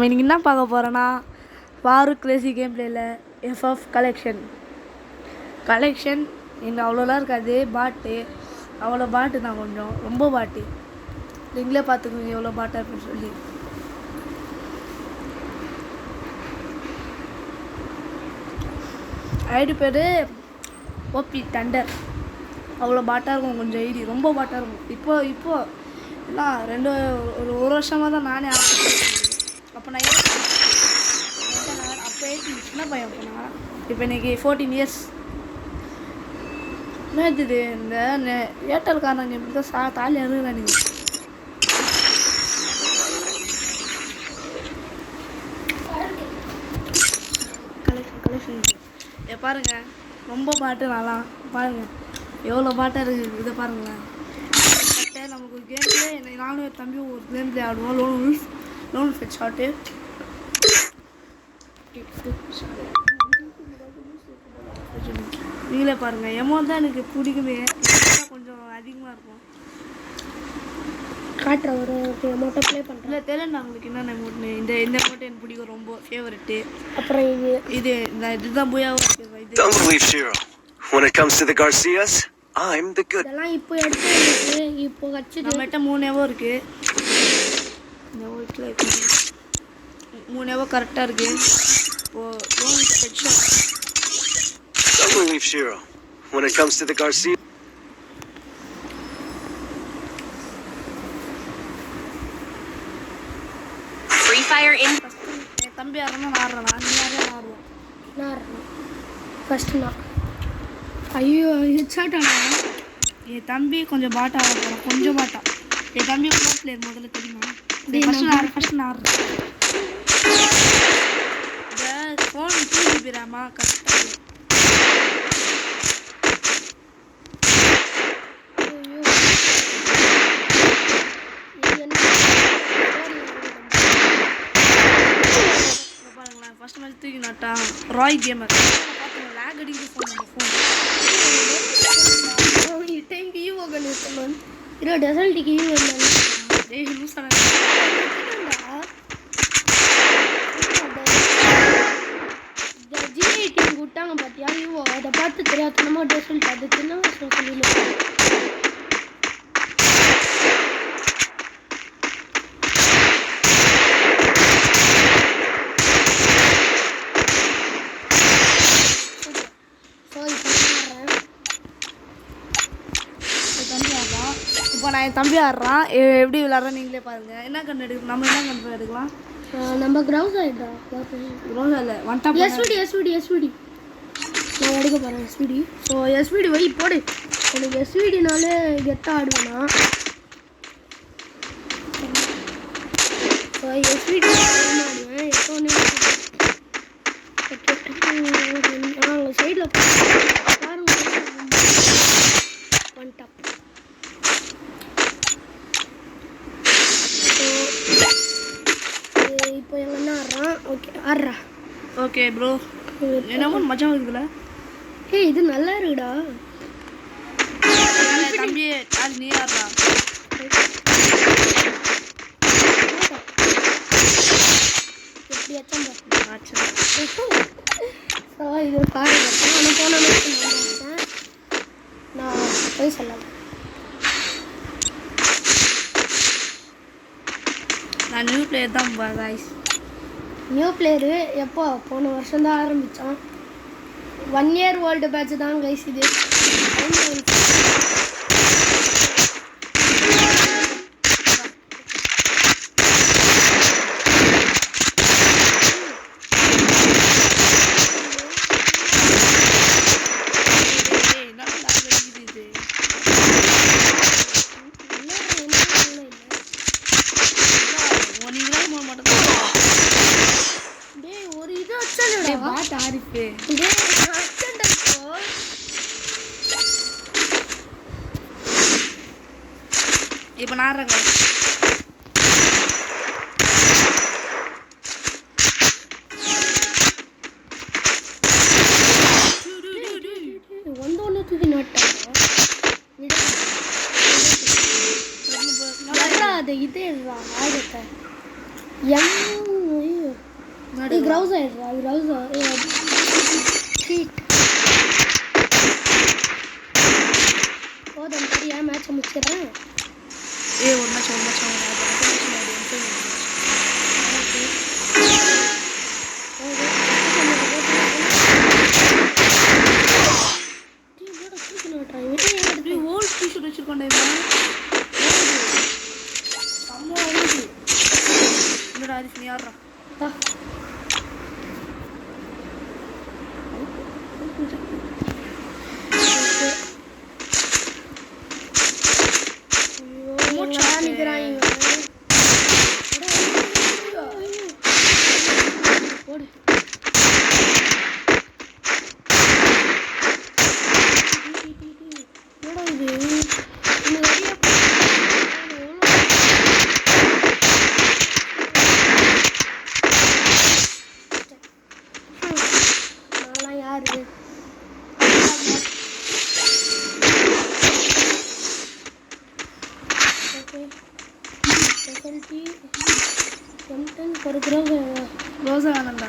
இன்னைக்கு என்ன பார்க்க போகிறேன்னா ஃபாரூக் கிரேசி கேம் பிளேயில் எஃப்எஃப் கலெக்ஷன் இன்னும் அவ்வளோலாம் இருக்காது. பாட்டு அவ்வளோ பாட்டு தான், கொஞ்சம் ரொம்ப பாட்டு. நீங்களே பார்த்துக்கோங்க எவ்வளோ பாட்டாக இருக்குன்னு சொல்லி. ஐடி பேர் ஓபி தண்டர். அவ்வளோ பாட்டாக இருக்கும், கொஞ்சம் ஐடி ரொம்ப பாட்டாக இருக்கும். இப்போ எல்லாம் ஒரு வருஷமாக தான் நானே அப்போ நான் அப்போ 18 சின்ன பையன் போனேன். இப்போ இன்னைக்கு 14 இயர்ஸ் மேய்த்துது. இந்த ஏர்டெல்காரங்க இப்படி தான் தாலி அறுகிறாங்க. கலெக்ஷன் பாருங்க, ரொம்ப பாட்டு நல்லா பாருங்க, எவ்வளோ பாட்டாக இருக்குது. இதை பாருங்களேன். நமக்கு ஒரு கேம் பிளே, நானும் தம்பி ஒரு கேம் பிளே ஆடுவோம். Loan fed shot. நீங்களே பாருங்கள். எமௌண்ட் தான் எனக்கு பிடிக்குமே, கொஞ்சம் அதிகமாக இருக்கும். காட்டுற ஒரு அமௌண்ட்டை ப்ளே பண்ணுறேன். இல்லை தெரியல உங்களுக்கு என்னென்ன அமௌண்ட்னு. இந்த அமௌண்ட் எனக்கு பிடிக்கும், ரொம்ப ஃபேவரெட்டு. அப்புறம் இதுதான் போயாவும். Don't believe Shiro. When it comes to the Garcias, I'm the good. இதெல்லாம் இப்போ எடுத்து இப்போ வச்சு நம்மகிட்ட 3 எவோ இருக்குது. இந்த வீட்டில் 3 எவோ கரெக்டாக இருக்குது. இப்போது loan fed shot. Don't believe Shiro. When it comes to the Garcia. Free Fire in. என் தம்பி யாருன்னா நான் ஆடுறேன். நீ யாரையும் ஆடுவோம். நான் ஆடுறேன் ஃபஸ்ட்டு நான். ஐயோ ஹெட்ஷாட்டானா? என் தம்பி கொஞ்சம் பாட்டா ஆடுறான், கொஞ்சம் பாட்டா. என் தம்பி ப்ரோ பிளேயர் முதல்ல தெரியுமா? ஃபஸ்ட்டு நான் ஆடுறேன். இந்த ஃபோன் 2GB ரேமா கரெக்டாக. ஃபர்ஸ்ட் மேட்ச் தூக்கி நட்டான் ராய் கேமர். பார்த்தீங்க லேக் அடிக்குது ஃபோன். நம்ம ஃபோன் டைம்க்கு ஈவோ கண்ணு இருக்கணும். டெசல்ட்டுக்கு ஈவோ டேய் லூஸ் ஆன ஜிஐ டீம் விட்டாங்க பார்த்தியா ஈவோ. அதை பார்த்து தெரியாதனமா டெசல்ட் அது சின்ன வருஷம் சொல்லிடுவோம். இப்போ நான் என் தம்பி ஆடுறான். எப்படி விளாட்றேன் நீங்களே பாருங்கள். என்ன கண்டு எடுக்கணும், நம்ம என்ன கண்டு எடுக்கலாம்? நம்ம கிரவுண்ட் ஆகிட்டா க்ரௌஸ் இல்லை ஒன் டாப். எஸ்விடி நான் எடுக்க போகிறேன். எஸ்விடி. ஸோ எஸ்விடி வை போடு. எனக்கு எஸ்விடினாலே கெத்தாக ஆடுவேண்ணா. ஸோ எஸ்விடி ஆடுவேன் எப்போன்னு. ஓகே சைடில் பாருங்க. One tap. இப்போ எங்கன்னா ஆடுறான். ஓகே ஆடுறா. Okay bro. என்னமோ மஜா இருக்குதுல்ல. இது நல்லா இருக்குடா. தம்பி அது நீ ஆடுறா. எப்படியாச்சும் இது பாருங்க. போன நான் போய் சொல்லலாம். நான் நியூ பிளேயர் தான் கைஸ். நியூ பிளேயரு எப்போ போன வருஷம் தான் ஆரம்பித்தான். 1 இயர் வேர்ல்டு பேட்ச் தான் கைஸ் இது. இப்போ நான் ஆடுறேங்க. ஒன்று தூக்கி நட்டாங்க. அது இதே ஆயுதத்தை எடுக்கலாம் க்ரௌஸ் ஆயிடுறா க்ரௌஸ் போதும் சரியா மேட்சை முடிச்சிடறேன் ஒரு மேட்ச் ஓல்ட் டிஷர்ட் வச்சிருக்கோண்டா இவன் செம்ம ஓடுது என்னடா ஹரிஷ் நீ ஆடுறா ரோசா வேணாம்டா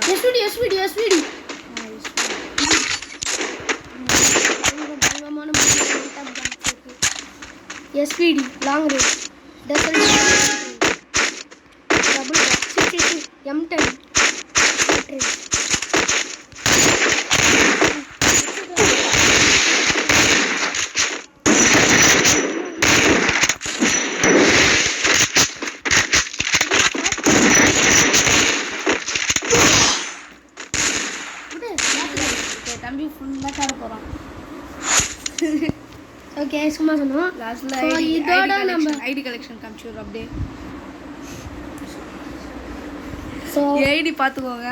SVD long range double M10 தம்பி ஃபுல்லாக காட போகிறான் ஓகே சும்மா சொன்னோம் லாஸ்ட்டில் இதோட நம்ம ஐடி கலெக்ஷன் காமிச்சிடுறோம் அப்படியே ஸோ ஐடி பார்த்துக்கோங்க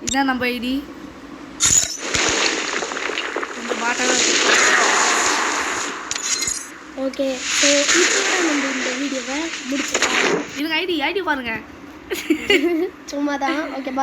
இதுதான் நம்ம ஐடி இந்த பாட்டாக ஓகே ஸோ இதோட நம்ம இந்த வீடியோவை முடிச்சிடலாம் இதுங்க ஐடி பாருங்க சும்மா தான் ஓகே